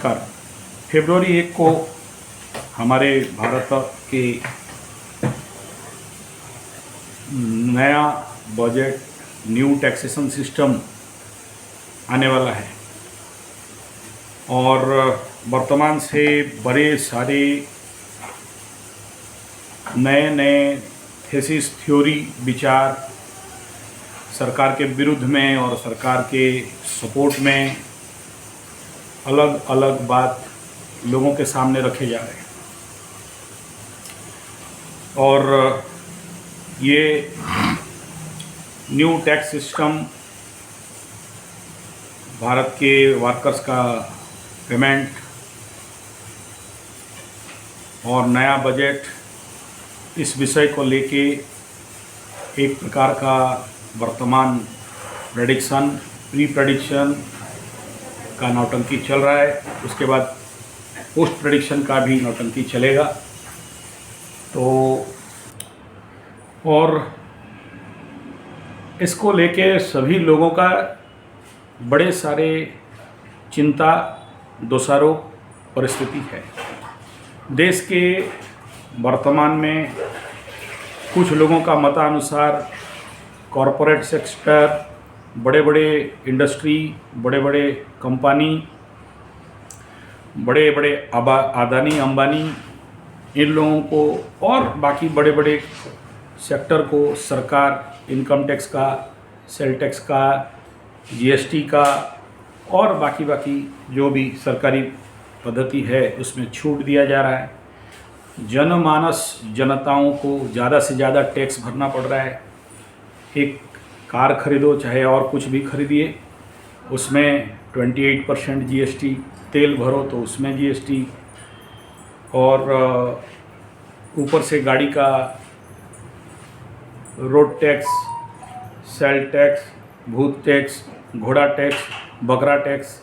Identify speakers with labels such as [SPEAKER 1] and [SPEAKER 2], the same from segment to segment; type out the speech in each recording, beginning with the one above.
[SPEAKER 1] नमस्कार। फरवरी 1 को हमारे भारत के नया बजट, न्यू टैक्सेशन सिस्टम आने वाला है और वर्तमान से बड़े सारे नए थीसिस, थ्योरी, विचार सरकार के विरुद्ध में और सरकार के सपोर्ट में अलग अलग बात लोगों के सामने रखे जा रहे हैं। और ये न्यू टैक्स सिस्टम भारत के वर्कर्स का पेमेंट और नया बजट, इस विषय को लेके एक प्रकार का वर्तमान प्री प्रेडिक्शन का नौटंकी चल रहा है। उसके बाद पोस्ट प्रेडिक्शन का भी नौटंकी चलेगा। तो और इसको लेके सभी लोगों का बड़े सारे चिंता, दोषारोप परिस्थिति है। देश के वर्तमान में कुछ लोगों का मतानुसार कॉरपोरेट सेक्टर, बड़े बड़े इंडस्ट्री, बड़े बड़े कंपनी, बड़े बड़े अदानी अंबानी, इन लोगों को और बाकी बड़े बड़े सेक्टर को सरकार इनकम टैक्स का, सेल टैक्स का, जीएसटी का और बाकी जो भी सरकारी पद्धति है उसमें छूट दिया जा रहा है। जनमानस, जनताओं को ज़्यादा से ज़्यादा टैक्स भरना पड़ रहा है। एक कार खरीदो चाहे और कुछ भी खरीदिए, उसमें 28% जीएसटी, तेल भरो तो उसमें जीएसटी, और ऊपर से गाड़ी का रोड टैक्स, सेल टैक्स, भूत टैक्स, घोड़ा टैक्स, बकरा टैक्स,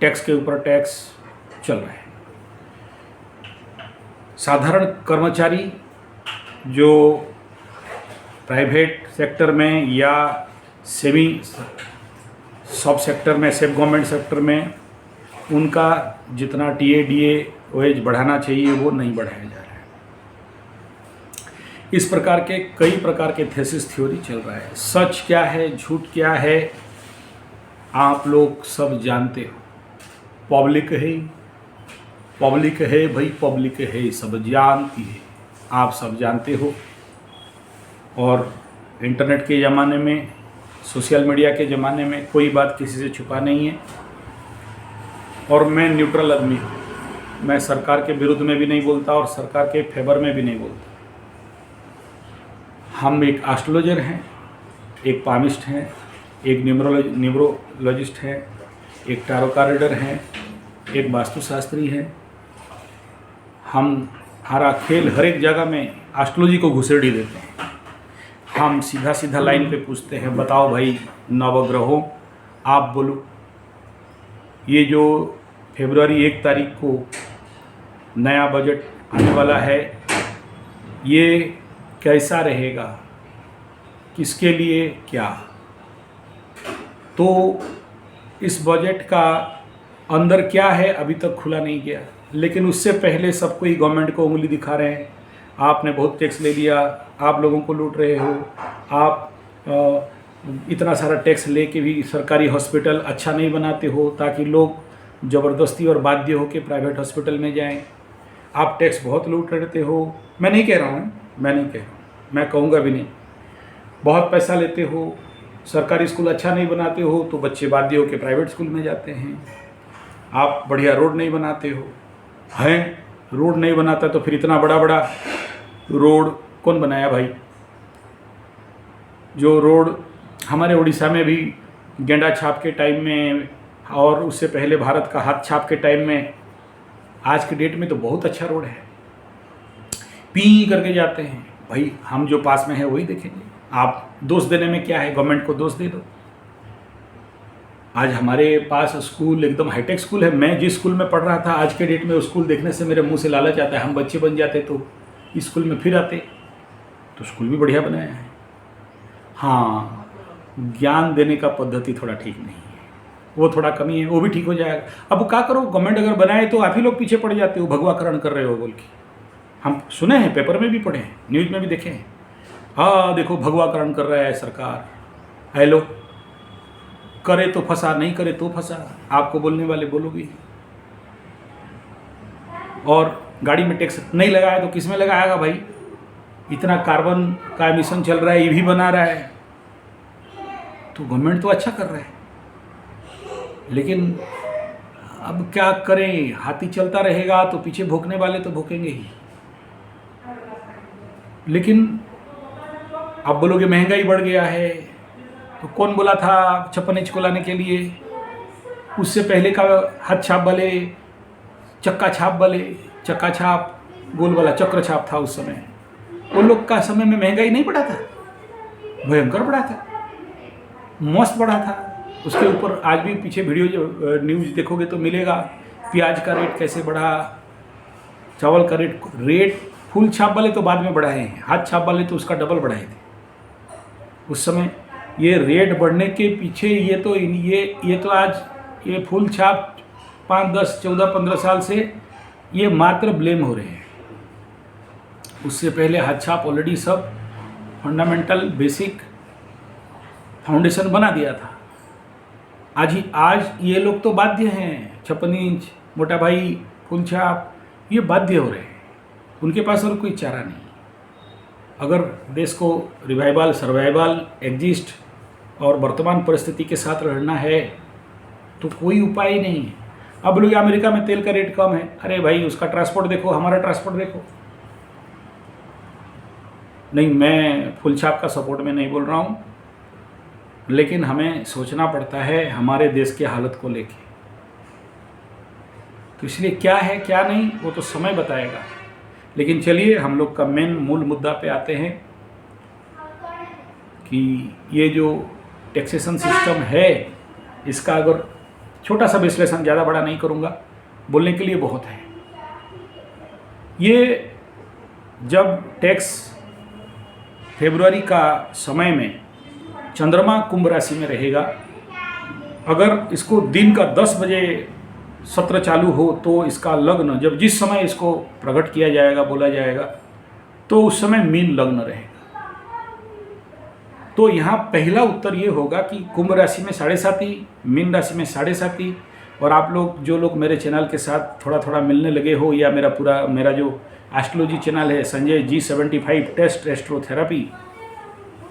[SPEAKER 1] टैक्स के ऊपर टैक्स चल रहा है। साधारण कर्मचारी जो प्राइवेट सेक्टर में या सेमी सब सेक्टर में, सेब गवर्नमेंट सेक्टर में, उनका जितना टीए डीए वेज बढ़ाना चाहिए वो नहीं बढ़ाया जा रहा है। इस प्रकार के कई प्रकार के थीसिस, थ्योरी चल रहा है। सच क्या है, झूठ क्या है, आप लोग सब जानते हो। पब्लिक है भाई, पब्लिक है, सब जानती है, आप सब जानते हो। और इंटरनेट के ज़माने में, सोशल मीडिया के ज़माने में कोई बात किसी से छुपा नहीं है। और मैं न्यूट्रल आदमी हूँ, मैं सरकार के विरुद्ध में भी नहीं बोलता और सरकार के फेवर में भी नहीं बोलता। हम एक एस्ट्रोलॉजर हैं, एक पामिस्ट हैं, एक न्यूमरोलॉजिस्ट हैं, एक टैरो कार्ड रीडर हैं, एक वास्तुशास्त्री हैं। हमारा खेल हर एक जगह में एस्ट्रोलॉजी को घुसेड़ी देते हैं। हम सीधा लाइन पे पूछते हैं, बताओ भाई नवग्रहों, आप बोलो, ये जो फरवरी 1 तारीख को नया बजट आने वाला है, ये कैसा रहेगा, किसके लिए क्या? तो इस बजट का अंदर क्या है अभी तक खुला नहीं गया, लेकिन उससे पहले सब कोई गवर्नमेंट को उंगली दिखा रहे हैं। आपने बहुत टैक्स ले लिया, आप लोगों को लूट रहे हो, आप इतना सारा टैक्स लेके भी सरकारी हॉस्पिटल अच्छा नहीं बनाते हो ताकि लोग ज़बरदस्ती और बाध्य हो के प्राइवेट हॉस्पिटल में जाएं। आप टैक्स बहुत लूट लेते हो। मैं नहीं कह रहा हूँ, मैं कहूँगा भी नहीं। बहुत पैसा लेते हो, सरकारी स्कूल अच्छा नहीं बनाते हो तो बच्चे बाध्य हो के प्राइवेट स्कूल में जाते हैं। आप बढ़िया रोड नहीं बनाते हो, रोड नहीं बनाता तो फिर इतना बड़ा रोड कौन बनाया भाई? जो रोड हमारे उड़ीसा में भी गेंडा छाप के टाइम में और उससे पहले भारत का हाथ छाप के टाइम में, आज के डेट में तो बहुत अच्छा रोड है। पी करके जाते हैं भाई, हम जो पास में है वही देखेंगे। आप दोष देने में क्या है, गवर्नमेंट को दोष दे दो। आज हमारे पास स्कूल एकदम हाईटेक स्कूल है। मैं जिस स्कूल में पढ़ रहा था, आज के डेट में उस स्कूल देखने से मेरे मुंह से लालच आता है। हम बच्चे बन जाते तो इस स्कूल में फिर आते, तो स्कूल भी बढ़िया बनाया है। हाँ, ज्ञान देने का पद्धति थोड़ा ठीक नहीं है। वो थोड़ा कमी है, वो भी ठीक हो जाएगा। अब क्या करो, गवर्नमेंट अगर बनाए तो आप ही लोग पीछे पड़ जाते हो, भगवाकरण कर रहे हो बोल के। हम सुने हैं, पेपर में भी पढ़े हैं, न्यूज़ में भी देखे हैं। हाँ देखो भगवाकरण कर रहा है सरकार, हेलो, करे तो फंसा, नहीं करे तो फंसा, आपको बोलने वाले बोलोगे। और गाड़ी में टैक्स नहीं लगाया तो किस में लगाएगा भाई? इतना कार्बन का एमिशन चल रहा है, ईवी बना रहा है, तो गवर्नमेंट तो अच्छा कर रहा है। लेकिन अब क्या करें, हाथी चलता रहेगा तो पीछे भोंकने वाले तो भोंकेंगे ही। लेकिन अब बोलोगे महंगाई बढ़ गया है, तो कौन बोला था 56 इंच को लाने के लिए? उससे पहले का हाथ छाप वाले, चक्का छाप वाले, चक्का छाप गोल वाला चक्र छाप था उस समय, उन लोग का समय में महंगाई नहीं बढ़ा था? भयंकर बढ़ा था, मस्त बढ़ा था। उसके ऊपर आज भी पीछे वीडियो न्यूज़ देखोगे तो मिलेगा, प्याज का रेट कैसे बढ़ा, चावल का रेट फुल छाप वाले तो बाद में बढ़ाए हैं, हाथ छाप वाले तो उसका डबल बढ़ाए थे उस समय। ये रेट बढ़ने के पीछे ये तो आज ये फुल छाप 5, 10, 14, 15 साल से ये मात्र ब्लेम हो रहे हैं। उससे पहले हाथ छाप ऑलरेडी सब फंडामेंटल बेसिक फाउंडेशन बना दिया था। आज ये लोग तो बाध्य हैं, 56 इंच, मोटा भाई, फुल छाप, ये बाध्य हो रहे हैं, उनके पास और कोई चारा नहीं। अगर देश को रिवाइवल, सर्वाइवल, एग्जिस्ट और वर्तमान परिस्थिति के साथ लड़ना है तो कोई उपाय नहीं है। अब लोग अमेरिका में तेल का रेट कम है, अरे भाई उसका ट्रांसपोर्ट देखो, हमारा ट्रांसपोर्ट देखो। नहीं, मैं फुल छाप का सपोर्ट में नहीं बोल रहा हूँ, लेकिन हमें सोचना पड़ता है हमारे देश के हालत को लेके। तो इसलिए क्या है क्या नहीं वो तो समय बताएगा। लेकिन चलिए हम लोग का मूल मुद्दा पे आते हैं कि ये जो टैक्सेशन सिस्टम है, इसका अगर छोटा सा विश्लेषण, ज़्यादा बड़ा नहीं करूँगा, बोलने के लिए बहुत है। ये जब टैक्स फरवरी का समय में चंद्रमा कुंभ राशि में रहेगा, अगर इसको दिन का 10 बजे सत्र चालू हो तो इसका लग्न, जब जिस समय इसको प्रकट किया जाएगा, बोला जाएगा, तो उस समय मीन लग्न रहेगा। तो यहाँ पहला उत्तर ये होगा कि कुंभ राशि में 7.5, मीन राशि में 7.5। और आप लोग जो लोग मेरे चैनल के साथ थोड़ा थोड़ा मिलने लगे हो, या मेरा जो एस्ट्रोलॉजी चैनल है संजय G75 टेस्ट एस्ट्रोथेरेपी,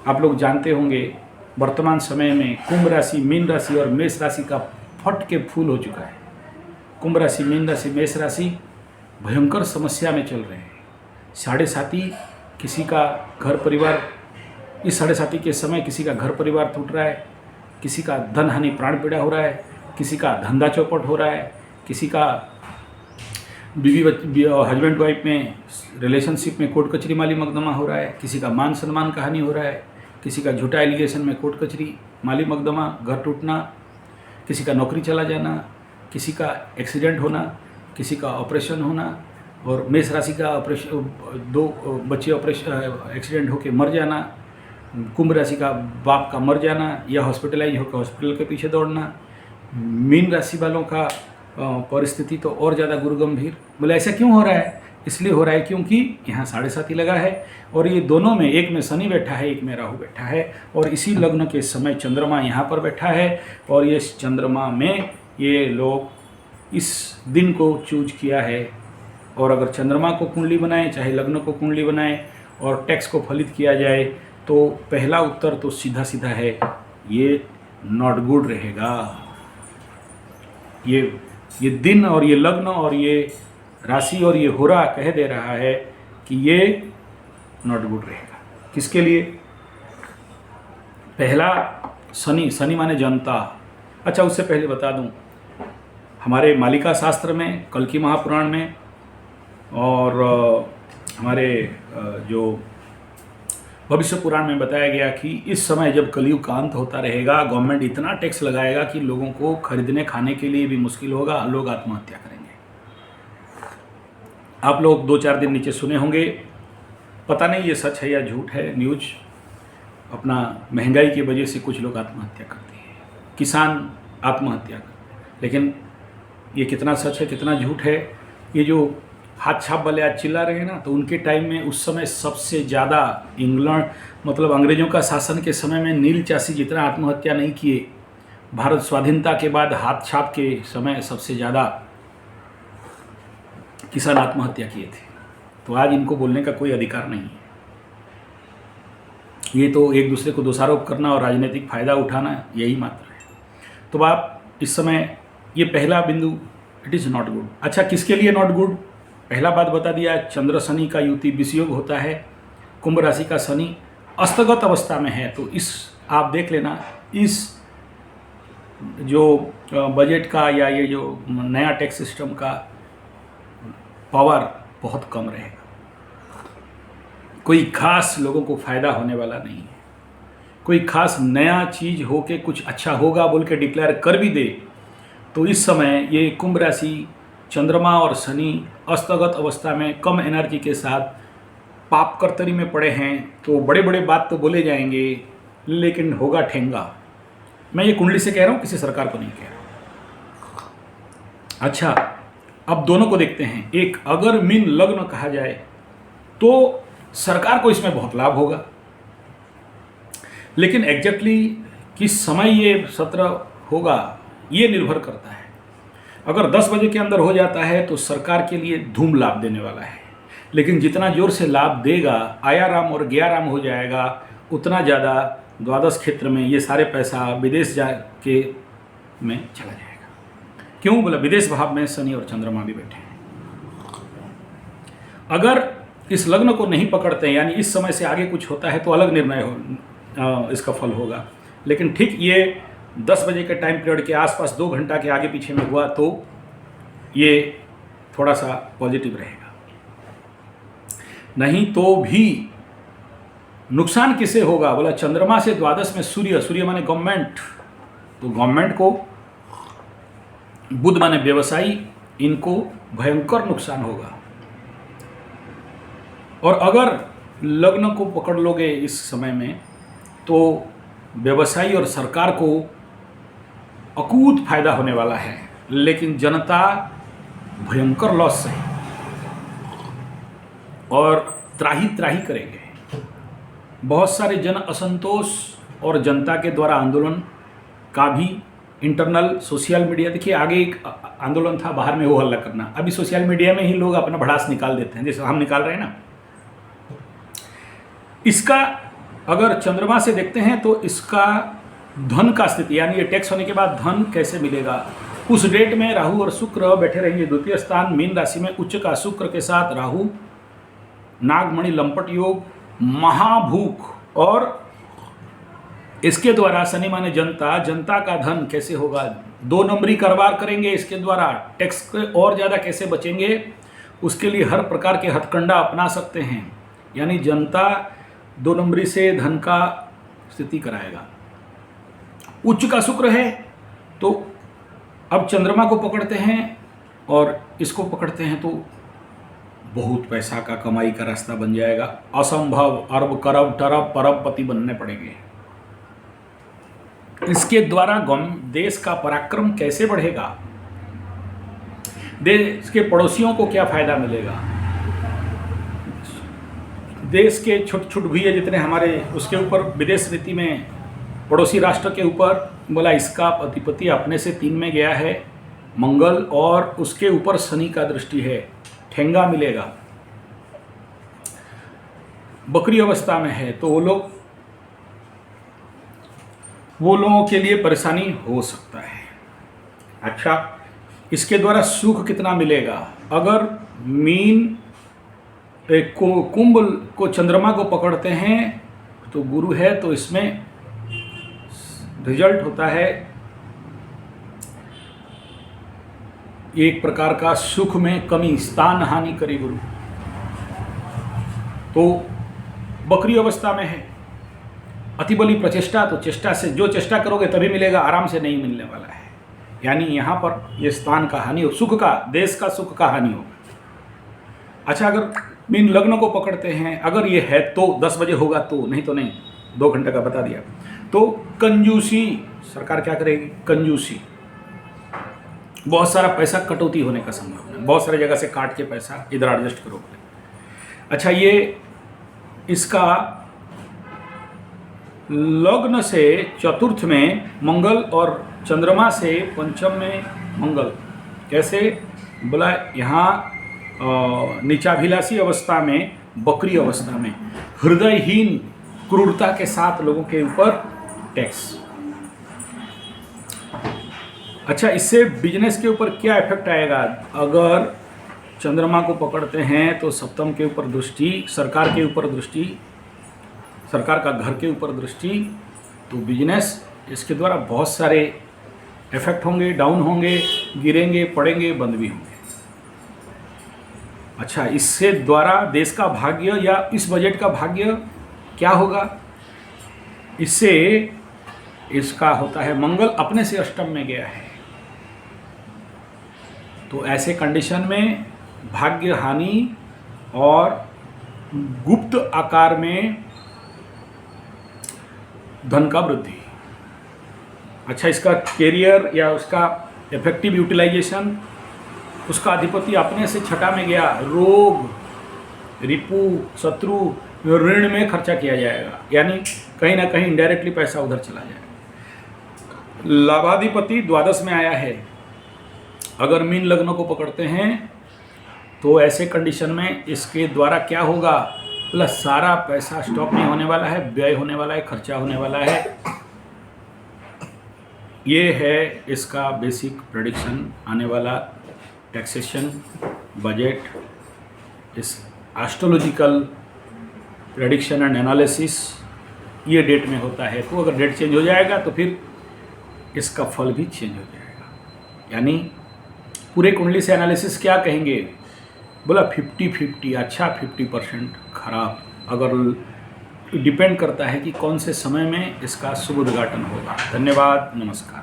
[SPEAKER 1] आप लोग जानते होंगे वर्तमान समय में कुंभ राशि, मीन राशि और मेष राशि का फट के फूल हो चुका है। कुंभ राशि, मीन राशि, मेष राशि भयंकर समस्या में चल रहे हैं। 7.5 किसी का घर परिवार, इस 7.5 के समय किसी का घर परिवार टूट रहा है, किसी का धन हानि प्राण पीड़ा हो रहा है, किसी का धंधा चौपट हो रहा है, किसी का बीवी हस्बैंड वाइफ में रिलेशनशिप में कोर्ट कचहरी माली मुकदमा हो रहा है, किसी का मान सम्मान का हानि हो रहा है, किसी का झूठा एलिगेशन में कोर्ट कचहरी माली मुकदमा, घर टूटना, किसी का नौकरी चला जाना, किसी का एक्सीडेंट होना, किसी का ऑपरेशन होना। और मेष राशि का ऑपरेशन, 2 बच्चे एक्सीडेंट होकर मर जाना, कुंभ राशि का बाप का मर जाना या हॉस्पिटलाइज होकर हॉस्पिटल के पीछे दौड़ना। मीन राशि वालों का परिस्थिति तो और ज़्यादा गुरु गंभीर। बोले ऐसा क्यों हो रहा है? इसलिए हो रहा है क्योंकि यहाँ 7.5 लगा है, और ये दोनों में, एक में शनि बैठा है, एक में राहु बैठा है, और इसी लग्न के समय चंद्रमा यहाँ पर बैठा है। और ये चंद्रमा में ये लोग इस दिन को चूज किया है। और अगर चंद्रमा को कुंडली बनाए, चाहे लग्न को कुंडली बनाए, और टैक्स को फलित किया जाए, तो पहला उत्तर तो सीधा सीधा है, ये नॉट गुड रहेगा। ये दिन और ये लग्न और ये राशि और ये होरा कह दे रहा है कि ये नॉट गुड रहेगा। किसके लिए? पहला शनि माने जनता। अच्छा, उससे पहले बता दूं, हमारे मालिका शास्त्र में, कल्कि महापुराण में, और हमारे जो भविष्य पुराण में बताया गया कि इस समय जब कलयुग का अंत होता रहेगा, गवर्नमेंट इतना टैक्स लगाएगा कि लोगों को खरीदने खाने के लिए भी मुश्किल होगा, लोग आत्महत्या करेंगे। आप लोग 2-4 दिन नीचे सुने होंगे, पता नहीं ये सच है या झूठ है, न्यूज, अपना महंगाई की वजह से कुछ लोग आत्महत्या करते हैं। किसान आत्महत्या कर। लेकिन ये कितना सच है कितना झूठ है, ये जो हाथ छाप वाले आज चिल्ला रहे हैं ना, तो उनके टाइम में उस समय सबसे ज़्यादा इंग्लैंड मतलब अंग्रेज़ों का शासन के समय में नील चाषी जितना आत्महत्या नहीं किए, भारत स्वाधीनता के बाद हाथ छाप के समय सबसे ज़्यादा किसान आत्महत्या किए थे। तो आज इनको बोलने का कोई अधिकार नहीं है। ये तो एक दूसरे को दोषारोप करना और राजनीतिक फ़ायदा उठाना, यही मात्र है। तो आप इस समय ये पहला बिंदु, इट इज़ नॉट गुड। अच्छा, किसके लिए नॉट गुड? पहला बात बता दिया, चंद्र शनि का युति विषयोग होता है, कुंभ राशि का शनि अस्तगत अवस्था में है। तो इस आप देख लेना, इस जो बजट का या ये जो नया टैक्स सिस्टम का पावर बहुत कम रहेगा, कोई खास लोगों को फ़ायदा होने वाला नहीं है। कोई खास नया चीज़ हो के कुछ अच्छा होगा बोल के डिक्लेयर कर भी दे तो इस समय ये कुंभ राशि, चंद्रमा और शनि अस्तगत अवस्था में कम एनर्जी के साथ पाप कर्तरी में पड़े हैं। तो बड़े बड़े बात तो बोले जाएंगे लेकिन होगा ठेंगा। मैं ये कुंडली से कह रहा हूँ, किसी सरकार को नहीं कह रहा। अच्छा, अब दोनों को देखते हैं। एक, अगर मीन लग्न कहा जाए तो सरकार को इसमें बहुत लाभ होगा, लेकिन एग्जैक्टली किस समय ये सत्र होगा ये निर्भर करता है। अगर 10 बजे के अंदर हो जाता है तो सरकार के लिए धूम लाभ देने वाला है, लेकिन जितना जोर से लाभ देगा, आयाराम और गयाराम हो जाएगा, उतना ज़्यादा द्वादश क्षेत्र में ये सारे पैसा विदेश जाके में चला जाएगा। क्यों बोला? विदेश भाव में शनि और चंद्रमा भी बैठे हैं। अगर इस लग्न को नहीं पकड़ते हैं, यानी इस समय से आगे कुछ होता है तो अलग निर्णय इसका फल होगा, लेकिन ठीक ये 10 बजे के टाइम पीरियड के आसपास 2 घंटा के आगे पीछे में हुआ तो ये थोड़ा सा पॉजिटिव रहेगा। नहीं तो भी नुकसान किसे होगा? बोला चंद्रमा से द्वादश में सूर्य, सूर्य माने गवर्नमेंट, तो गवर्नमेंट को, बुध माने व्यवसायी, इनको भयंकर नुकसान होगा। और अगर लग्न को पकड़ लोगे इस समय में तो व्यवसायी और सरकार को अकूत फायदा होने वाला है, लेकिन जनता भयंकर लॉस है और त्राही त्राही करेंगे। बहुत सारे जन असंतोष और जनता के द्वारा आंदोलन का भी इंटरनल सोशल मीडिया, देखिए आगे एक आंदोलन था बाहर में, वो हल्ला करना, अभी सोशल मीडिया में ही लोग अपना भड़ास निकाल देते हैं, जैसे हम निकाल रहे हैं ना। इसका अगर चंद्रमा से देखते हैं तो इसका धन का स्थिति, यानी ये टैक्स होने के बाद धन कैसे मिलेगा, उस डेट में राहु और शुक्र बैठे रहेंगे द्वितीय स्थान मीन राशि में। उच्च का शुक्र के साथ राहु, नागमणि लंपट योग, महाभूख, और इसके द्वारा शनि माने जनता, जनता का धन कैसे होगा, 2 नंबरी कारोबार करेंगे, इसके द्वारा टैक्स के और ज़्यादा कैसे बचेंगे, उसके लिए हर प्रकार के हथकंडा अपना सकते हैं। यानी जनता 2 नंबरी से धन का स्थिति कराएगा। उच्च का शुक्र है तो अब चंद्रमा को पकड़ते हैं और इसको पकड़ते हैं तो बहुत पैसा का कमाई का रास्ता बन जाएगा। असंभव अरब करब टरब परबपति बनने पड़ेंगे। इसके द्वारा देश का पराक्रम कैसे बढ़ेगा, देश के पड़ोसियों को क्या फायदा मिलेगा, देश के छोटे छोटे भैया जितने हमारे, उसके ऊपर विदेश नीति में पड़ोसी राष्ट्र के ऊपर बोला इसका अधिपति अपने से 3 में गया है मंगल, और उसके ऊपर शनि का दृष्टि है, ठेंगा मिलेगा। बकरी अवस्था में है तो वो लोगों के लिए परेशानी हो सकता है। अच्छा, इसके द्वारा सुख कितना मिलेगा? अगर मीन कुंभ को चंद्रमा को पकड़ते हैं तो गुरु है, तो इसमें रिजल्ट होता है एक प्रकार का सुख में कमी, स्थान हानि करे गुरु। तो बकरी अवस्था में है, अतिबली प्रचेष्टा, तो चेष्टा से जो चेष्टा करोगे तभी मिलेगा, आराम से नहीं मिलने वाला है। यानी यहाँ पर ये स्थान का हानि हो, सुख का, देश का सुख का हानि होगा। अच्छा, अगर मीन लग्न को पकड़ते हैं, अगर ये है तो 10 बजे होगा तो, नहीं तो नहीं, 2 घंटे का बता दिया। तो कंजूसी, सरकार क्या करेगी? कंजूसी, बहुत सारा पैसा कटौती होने का संभावना है, बहुत सारे जगह से काट के पैसा इधर एडजस्ट करोगे। अच्छा, ये इसका लग्न से चतुर्थ में मंगल और चंद्रमा से पंचम में मंगल, कैसे बोला, यहाँ नीचाभिलाषी अवस्था में, बकरी अवस्था में, हृदयहीन क्रूरता के साथ लोगों के ऊपर टैक्स। अच्छा, इससे बिजनेस के ऊपर क्या इफेक्ट आएगा? अगर चंद्रमा को पकड़ते हैं तो सप्तम के ऊपर दृष्टि, सरकार के ऊपर दृष्टि, सरकार का घर के ऊपर दृष्टि, तो बिजनेस इसके द्वारा बहुत सारे इफेक्ट होंगे, डाउन होंगे, गिरेंगे, पड़ेंगे, बंद भी होंगे। अच्छा, इससे द्वारा देश का भाग्य या इस बजट का भाग्य क्या होगा? इससे इसका होता है, मंगल अपने से अष्टम में गया है, तो ऐसे कंडीशन में भाग्य हानि और गुप्त आकार में धन का वृद्धि। अच्छा, इसका कैरियर या उसका इफेक्टिव यूटिलाइजेशन, उसका अधिपति अपने से छठा में गया, रोग, रिपु, शत्रु, ऋण में खर्चा किया जाएगा, यानी कहीं ना कहीं इनडायरेक्टली पैसा उधर चला जाएगा। लाभाधिपति द्वादश में आया है, अगर मीन लग्न को पकड़ते हैं तो ऐसे कंडीशन में इसके द्वारा क्या होगा, प्लस सारा पैसा स्टॉक नहीं होने वाला है, व्यय होने वाला है, खर्चा होने वाला है। ये है इसका बेसिक प्रेडिक्शन, आने वाला टैक्सेशन, बजट, इस एस्ट्रोलॉजिकल प्रेडिक्शन एंड एनालिसिस ये डेट में होता है। तो अगर डेट चेंज हो जाएगा तो फिर इसका फल भी चेंज हो जाएगा। यानी पूरे कुंडली से एनालिसिस क्या कहेंगे, बोला 50-50 अच्छा, 50% खराब। अगर डिपेंड करता है कि कौन से समय में इसका शुभ उद्घाटन होगा। धन्यवाद, नमस्कार।